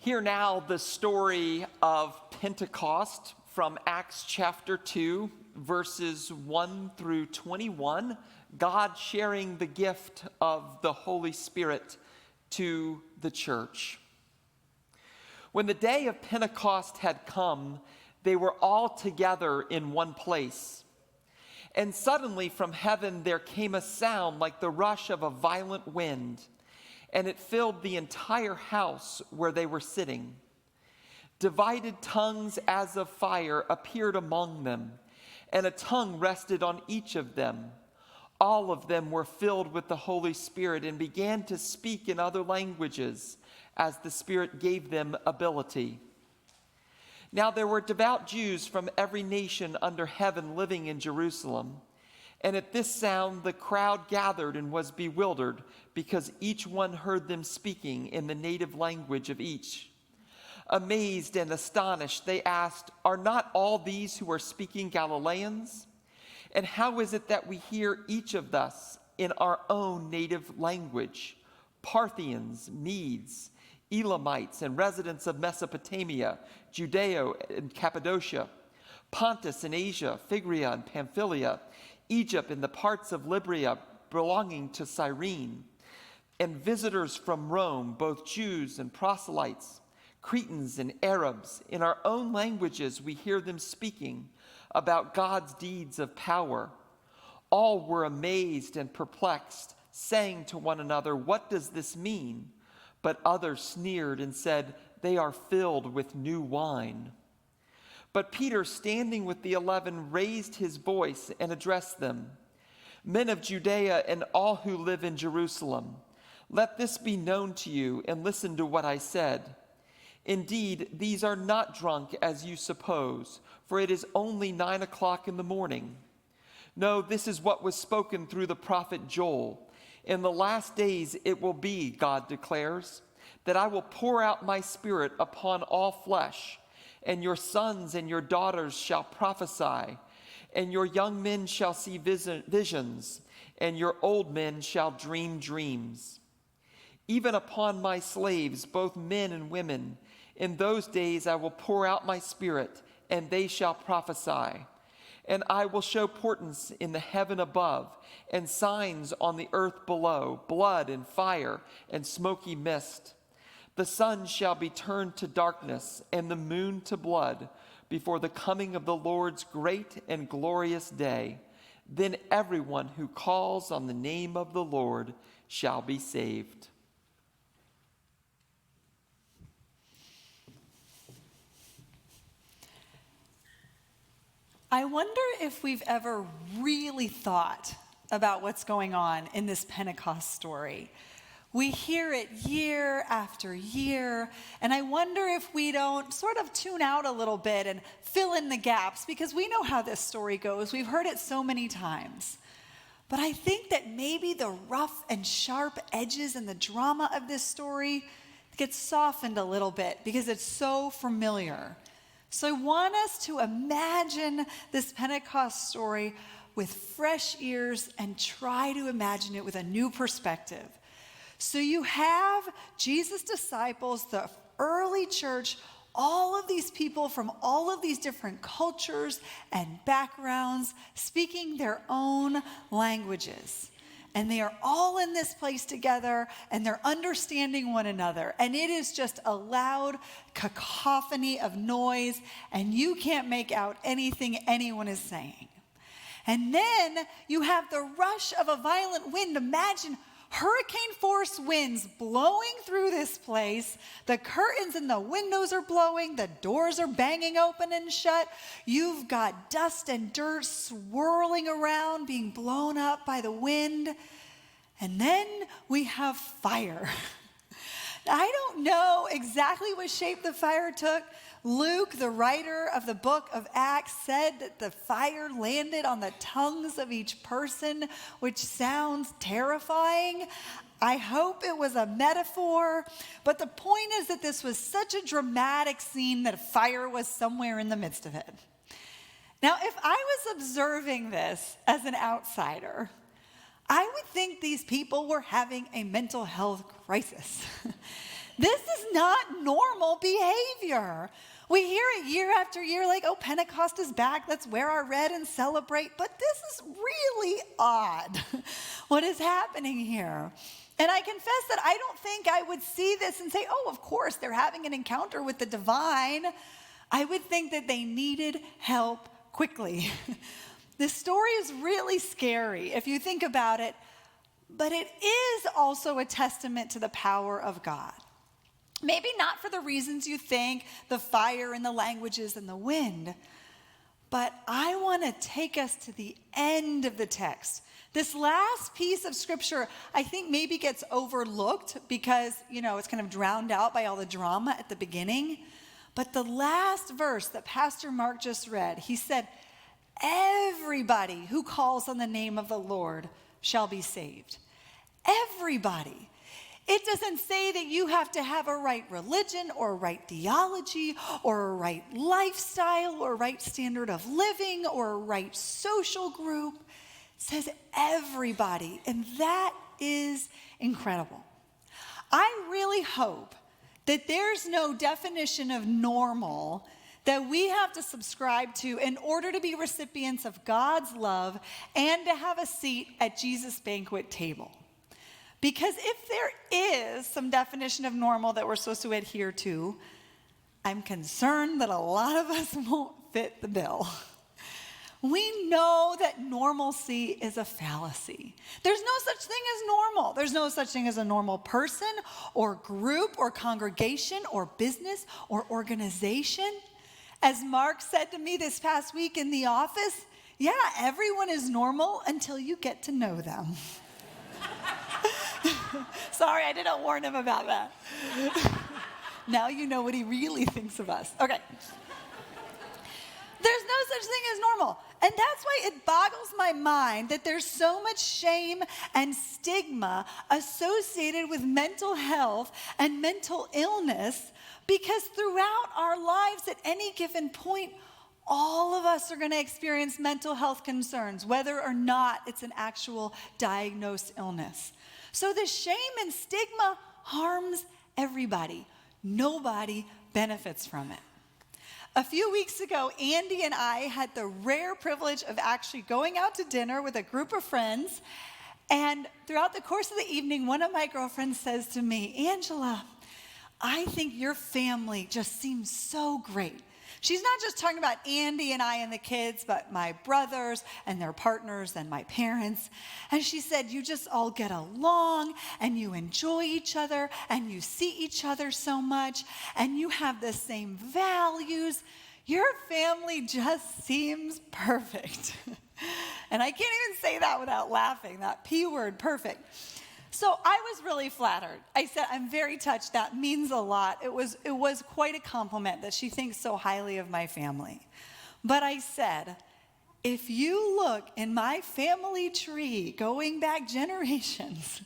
Hear now the story of Pentecost from Acts chapter 2, verses 1 through 21, God sharing the gift of the Holy Spirit to the church. When the day of Pentecost had come, they were all together in one place. And suddenly from heaven there came a sound like the rush of a violent wind, and it filled the entire house where they were sitting. Divided tongues as of fire appeared among them, and a tongue rested on each of them. All of them were filled with the Holy Spirit and began to speak in other languages as the Spirit gave them ability. Now there were devout Jews from every nation under heaven living in Jerusalem. And at this sound the crowd gathered and was bewildered, because each one heard them speaking in the native language of each. Amazed and astonished, they asked, "Are not all these who are speaking Galileans? And how is it that we hear each of us in our own native language? Parthians, Medes, Elamites, and residents of Mesopotamia, Judea and Cappadocia, Pontus and Asia, Phrygia and Pamphylia, Egypt and the parts of Libya belonging to Cyrene, and visitors from Rome, both Jews and proselytes, Cretans and Arabs. In our own languages we hear them speaking about God's deeds of power." All were amazed and perplexed, saying to one another, "What does this mean?" But others sneered and said, "They are filled with new wine." But Peter, standing with the 11, raised his voice and addressed them. "Men of Judea and all who live in Jerusalem, let this be known to you, and listen to what I said. Indeed, these are not drunk as you suppose, for it is only 9 o'clock in the morning. No, this is what was spoken through the prophet Joel. In the last days it will be, God declares, that I will pour out my Spirit upon all flesh, and your sons and your daughters shall prophesy, and your young men shall see visions, and your old men shall dream dreams. Even upon my slaves, both men and women, in those days I will pour out my Spirit, and they shall prophesy. And I will show portents in the heaven above, and signs on the earth below, blood and fire and smoky mist. The sun shall be turned to darkness, and the moon to blood, before the coming of the Lord's great and glorious day. Then everyone who calls on the name of the Lord shall be saved." I wonder if we've ever really thought about what's going on in this Pentecost story. We hear it year after year, and I wonder if we don't sort of tune out a little bit and fill in the gaps, because we know how this story goes. We've heard it so many times. But I think that maybe the rough and sharp edges and the drama of this story gets softened a little bit because it's so familiar. So I want us to imagine this Pentecost story with fresh ears and try to imagine it with a new perspective. So you have Jesus' disciples, the early church, all of these people from all of these different cultures and backgrounds speaking their own languages. And they are all in this place together, and they're understanding one another. And it is just a loud cacophony of noise, and you can't make out anything anyone is saying. And then you have the rush of a violent wind. Imagine hurricane force winds blowing through this place. The curtains and the windows are blowing. The doors are banging open and shut. You've got dust and dirt swirling around, being blown up by the wind. And then we have fire. I don't know exactly what shape the fire took. Luke, the writer of the book of Acts, said that the fire landed on the tongues of each person, which sounds terrifying. I hope it was a metaphor, but the point is that this was such a dramatic scene that fire was somewhere in the midst of it. Now, if I was observing this as an outsider, I would think these people were having a mental health crisis. This is not normal behavior. We hear it year after year like, oh, Pentecost is back. Let's wear our red and celebrate. But this is really odd, what is happening here. And I confess that I don't think I would see this and say, oh, of course, they're having an encounter with the divine. I would think that they needed help quickly. This story is really scary if you think about it, but it is also a testament to the power of God. Maybe not for the reasons you think, the fire and the languages and the wind, but I want to take us to the end of the text. This last piece of scripture, I think maybe gets overlooked because, it's kind of drowned out by all the drama at the beginning. But the last verse that Pastor Mark just read, he said, everybody who calls on the name of the Lord shall be saved. Everybody. It doesn't say that you have to have a right religion or a right theology or a right lifestyle or a right standard of living or a right social group. It says everybody, and that is incredible. I really hope that there's no definition of normal that we have to subscribe to in order to be recipients of God's love and to have a seat at Jesus' banquet table. Because if there is some definition of normal that we're supposed to adhere to, I'm concerned that a lot of us won't fit the bill. We know that normalcy is a fallacy. There's no such thing as normal. There's no such thing as a normal person or group or congregation or business or organization. As Mark said to me this past week in the office, yeah, everyone is normal until you get to know them. Sorry, I didn't warn him about that. Now you know what he really thinks of us. Okay. There's no such thing as normal. And that's why it boggles my mind that there's so much shame and stigma associated with mental health and mental illness, because throughout our lives at any given point, all of us are going to experience mental health concerns, whether or not it's an actual diagnosed illness. So the shame and stigma harms everybody. Nobody benefits from it. A few weeks ago, Andy and I had the rare privilege of actually going out to dinner with a group of friends. And throughout the course of the evening, one of my girlfriends says to me, Angela, I think your family just seems so great. She's not just talking about Andy and I and the kids, but my brothers and their partners and my parents. And she said, you just all get along and you enjoy each other and you see each other so much and you have the same values. Your family just seems perfect. And I can't even say that without laughing, that P word, perfect. So I was really flattered. I said, I'm very touched. That means a lot. It was quite a compliment that she thinks so highly of my family. But I said, if you look in my family tree going back generations,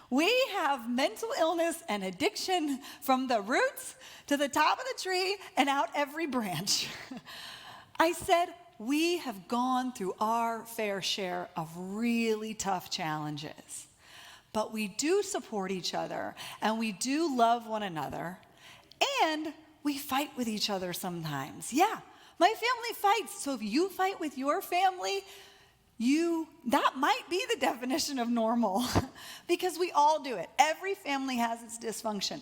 we have mental illness and addiction from the roots to the top of the tree and out every branch. I said, we have gone through our fair share of really tough challenges. But we do support each other, and we do love one another, and we fight with each other sometimes. Yeah, my family fights, so if you fight with your family, that might be the definition of normal, because we all do it. Every family has its dysfunction.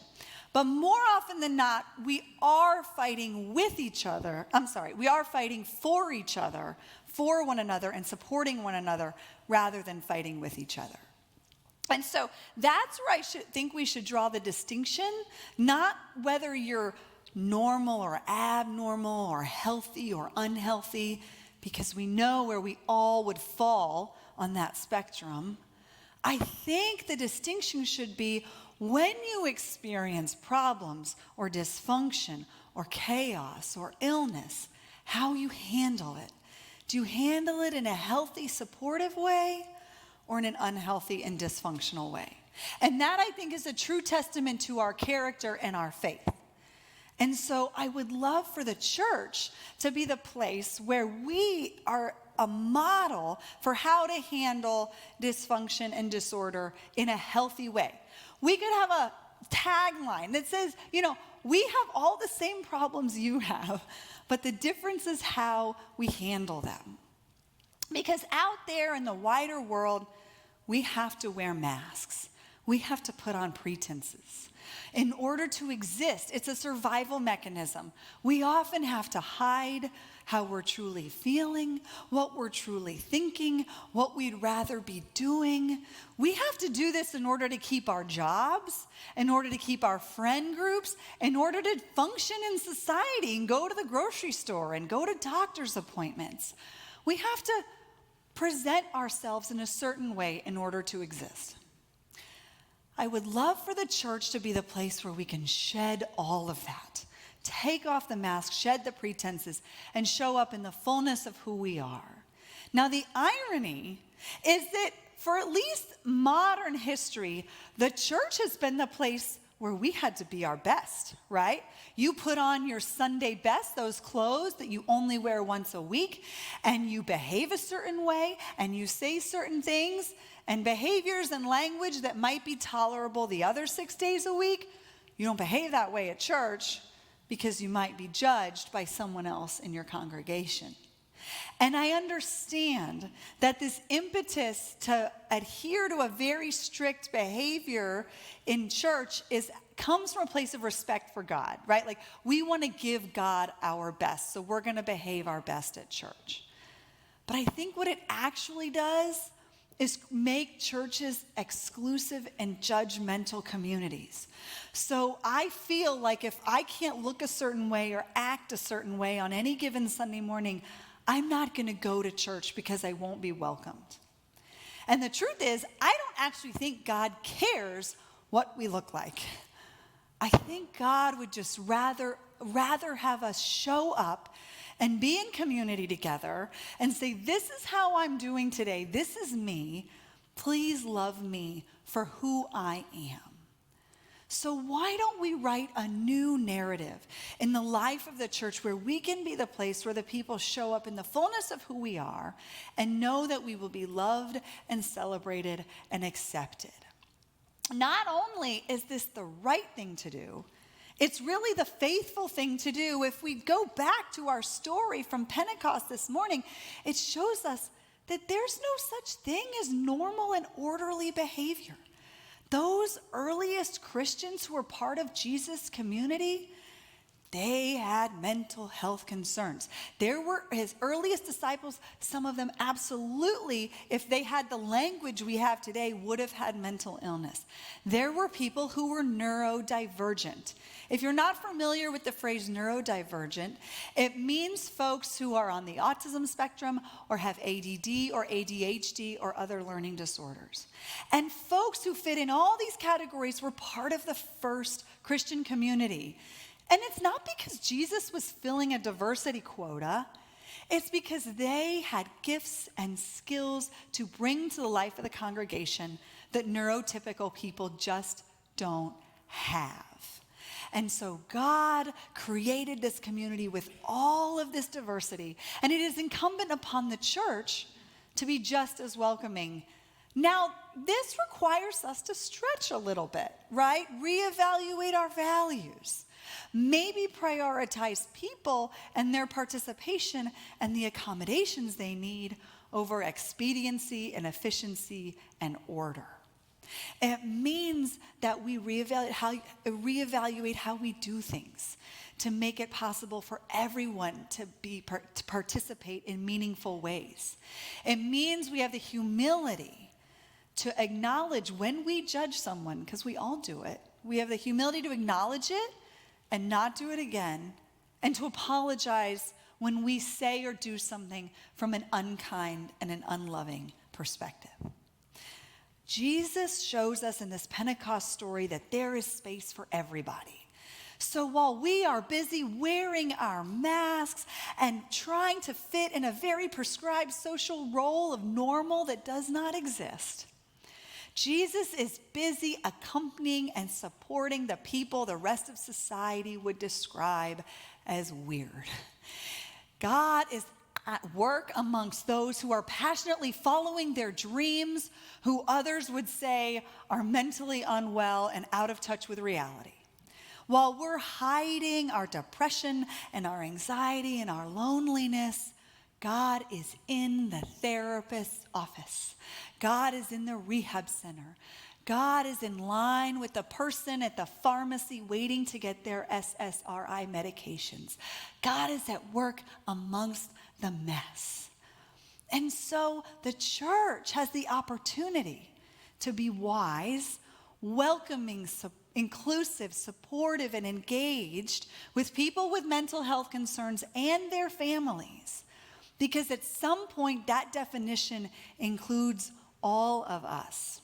But more often than not, we are fighting with each other. We are fighting for each other, for one another, and supporting one another, rather than fighting with each other. And so that's where I think we should draw the distinction, not whether you're normal or abnormal or healthy or unhealthy, because we know where we all would fall on that spectrum. I think the distinction should be when you experience problems or dysfunction or chaos or illness, how you handle it. Do you handle it in a healthy, supportive way, or in an unhealthy and dysfunctional way? And that, I think, is a true testament to our character and our faith. And so I would love for the church to be the place where we are a model for how to handle dysfunction and disorder in a healthy way. We could have tagline that says, we have all the same problems you have, but the difference is how we handle them. Because out there in the wider world, we have to wear masks. We have to put on pretenses. In order to exist, it's a survival mechanism. We often have to hide how we're truly feeling, what we're truly thinking, what we'd rather be doing. We have to do this in order to keep our jobs, in order to keep our friend groups, in order to function in society and go to the grocery store and go to doctor's appointments. We have to present ourselves in a certain way in order to exist. I would love for the church to be the place where we can shed all of that. Take off the mask, shed the pretenses, and show up in the fullness of who we are. Now, the irony is that for at least modern history, the church has been the place where we had to be our best, right? You put on your Sunday best, those clothes that you only wear once a week, and you behave a certain way, and you say certain things, and behaviors and language that might be tolerable the other 6 days a week. You don't behave that way at church because you might be judged by someone else in your congregation. And I understand that this impetus to adhere to a very strict behavior in church comes from a place of respect for God, right? Like, we want to give God our best, so we're going to behave our best at church. But I think what it actually does is make churches exclusive and judgmental communities. So I feel like if I can't look a certain way or act a certain way on any given Sunday morning, I'm not going to go to church because I won't be welcomed. And the truth is, I don't actually think God cares what we look like. I think God would just rather have us show up and be in community together and say, this is how I'm doing today. This is me. Please love me for who I am. So why don't we write a new narrative in the life of the church where we can be the place where the people show up in the fullness of who we are and know that we will be loved and celebrated and accepted? Not only is this the right thing to do, it's really the faithful thing to do. If we go back to our story from Pentecost this morning, it shows us that there's no such thing as normal and orderly behavior. Those earliest Christians who were part of Jesus' community, they had mental health concerns. There were his earliest disciples, some of them absolutely, if they had the language we have today, would have had mental illness. There were people who were neurodivergent. If you're not familiar with the phrase neurodivergent, it means folks who are on the autism spectrum or have ADD or ADHD or other learning disorders. And folks who fit in all these categories were part of the first Christian community. And it's not because Jesus was filling a diversity quota. It's because they had gifts and skills to bring to the life of the congregation that neurotypical people just don't have. And so God created this community with all of this diversity, and it is incumbent upon the church to be just as welcoming. Now, this requires us to stretch a little bit, right? Reevaluate our values. Maybe prioritize people and their participation and the accommodations they need over expediency and efficiency and order. It means that we reevaluate how we do things to make it possible for everyone to participate in meaningful ways. It means we have the humility to acknowledge when we judge someone, because we all do it. We have the humility to acknowledge it and not do it again, and to apologize when we say or do something from an unkind and an unloving perspective. Jesus shows us in this Pentecost story that there is space for everybody. So while we are busy wearing our masks and trying to fit in a very prescribed social role of normal that does not exist, Jesus is busy accompanying and supporting the people the rest of society would describe as weird. God is at work amongst those who are passionately following their dreams, who others would say are mentally unwell and out of touch with reality. While we're hiding our depression and our anxiety and our loneliness, God is in the therapist's office. God is in the rehab center. God is in line with the person at the pharmacy waiting to get their SSRI medications. God is at work amongst the mess. And so the church has the opportunity to be wise, welcoming, inclusive, supportive, and engaged with people with mental health concerns and their families. Because at some point, that definition includes all of us.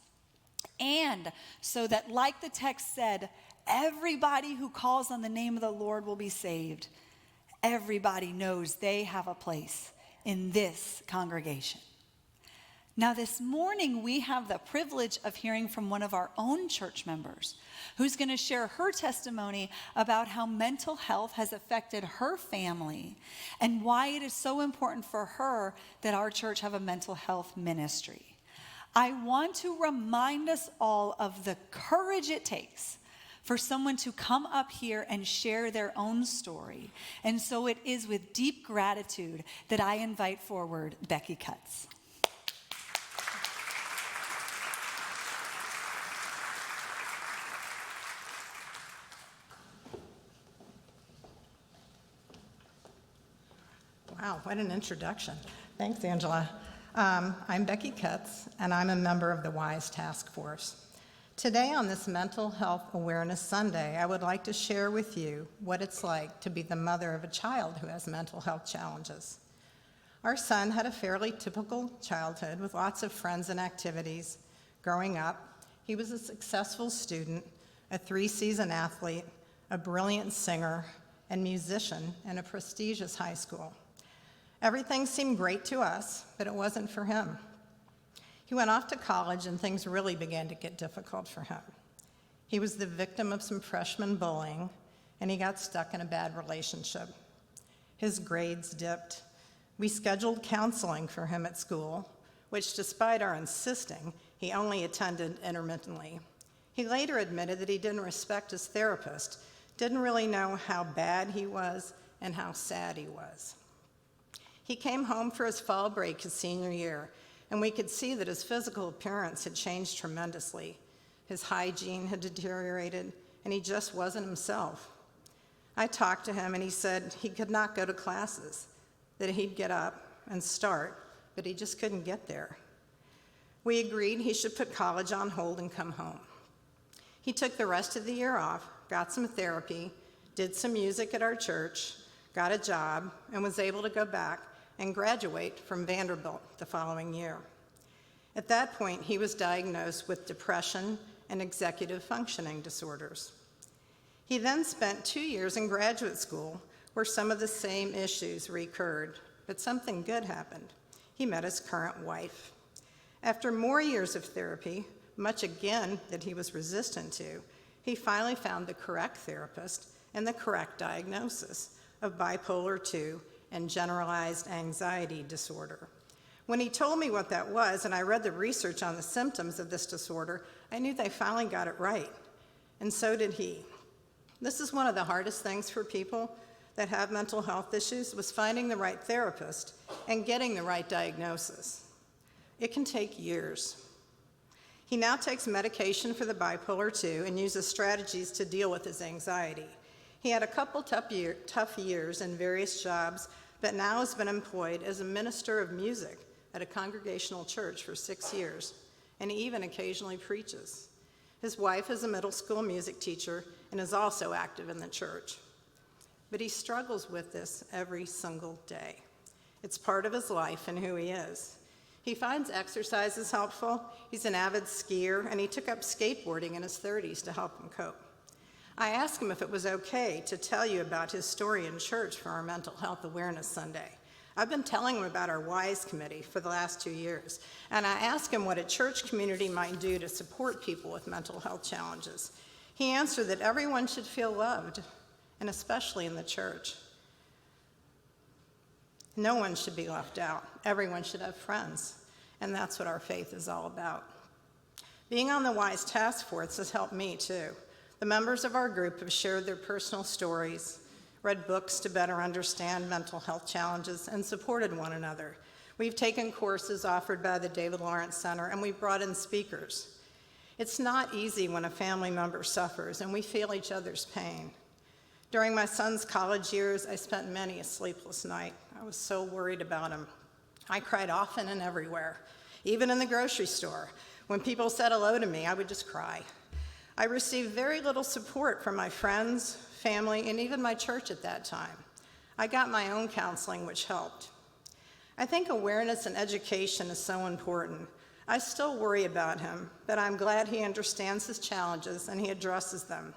And so that, like the text said, everybody who calls on the name of the Lord will be saved. Everybody knows they have a place in this congregation. Now, this morning, we have the privilege of hearing from one of our own church members who's going to share her testimony about how mental health has affected her family and why it is so important for her that our church have a mental health ministry. I want to remind us all of the courage it takes for someone to come up here and share their own story. And so it is with deep gratitude that I invite forward Becky Cutts. Wow, what an introduction. Thanks, Angela. I'm Becky Cutts, and I'm a member of the WISE Task Force. Today on this Mental Health Awareness Sunday, I would like to share with you what it's like to be the mother of a child who has mental health challenges. Our son had a fairly typical childhood with lots of friends and activities. Growing up, he was a successful student, a 3-season athlete, a brilliant singer and musician in a prestigious high school. Everything seemed great to us, but it wasn't for him. He went off to college and things really began to get difficult for him. He was the victim of some freshman bullying, and he got stuck in a bad relationship. His grades dipped. We scheduled counseling for him at school, which despite our insisting, he only attended intermittently. He later admitted that he didn't respect his therapist, didn't really know how bad he was and how sad he was. He came home for his fall break his senior year, and we could see that his physical appearance had changed tremendously. His hygiene had deteriorated, and he just wasn't himself. I talked to him, and he said he could not go to classes, that he'd get up and start, but he just couldn't get there. We agreed he should put college on hold and come home. He took the rest of the year off, got some therapy, did some music at our church, got a job, and was able to go back and graduate from Vanderbilt the following year. At that point, he was diagnosed with depression and executive functioning disorders. He then spent 2 years in graduate school where some of the same issues recurred, but something good happened. He met his current wife. After more years of therapy, much again that he was resistant to, he finally found the correct therapist and the correct diagnosis of bipolar II and generalized anxiety disorder. When he told me what that was, and I read the research on the symptoms of this disorder, I knew they finally got it right, and so did he. This is one of the hardest things for people that have mental health issues, was finding the right therapist and getting the right diagnosis. It can take years. He now takes medication for the bipolar II and uses strategies to deal with his anxiety. He had a couple tough years in various jobs, but now has been employed as a minister of music at a congregational church for 6 years, and he even occasionally preaches. His wife is a middle school music teacher and is also active in the church. But he struggles with this every single day. It's part of his life and who he is. He finds exercises helpful. He's an avid skier, and he took up skateboarding in his 30s to help him cope. I asked him if it was okay to tell you about his story in church for our Mental Health Awareness Sunday. I've been telling him about our WISE committee for the last 2 years, and I asked him what a church community might do to support people with mental health challenges. He answered that everyone should feel loved, and especially in the church. No one should be left out. Everyone should have friends. And that's what our faith is all about. Being on the WISE task force has helped me too. The members of our group have shared their personal stories, read books to better understand mental health challenges, and supported one another. We've taken courses offered by the David Lawrence Center, and we've brought in speakers. It's not easy when a family member suffers, and we feel each other's pain. During my son's college years, I spent many a sleepless night. I was so worried about him. I cried often and everywhere, even in the grocery store. When people said hello to me, I would just cry. I received very little support from my friends, family, and even my church at that time. I got my own counseling, which helped. I think awareness and education is so important. I still worry about him, but I'm glad he understands his challenges and he addresses them.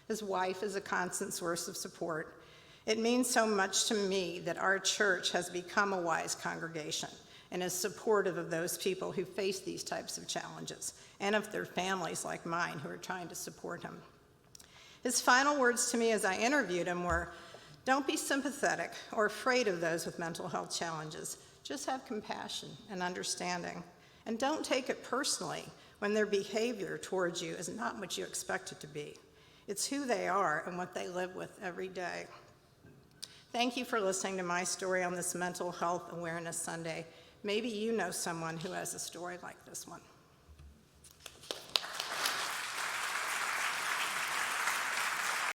His wife is a constant source of support. It means so much to me that our church has become a WISE congregation and is supportive of those people who face these types of challenges and of their families like mine who are trying to support him. His final words to me as I interviewed him were, "Don't be sympathetic or afraid of those with mental health challenges. Just have compassion and understanding. And don't take it personally when their behavior towards you is not what you expect it to be. It's who they are and what they live with every day." Thank you for listening to my story on this Mental Health Awareness Sunday. Maybe you know someone who has a story like this one.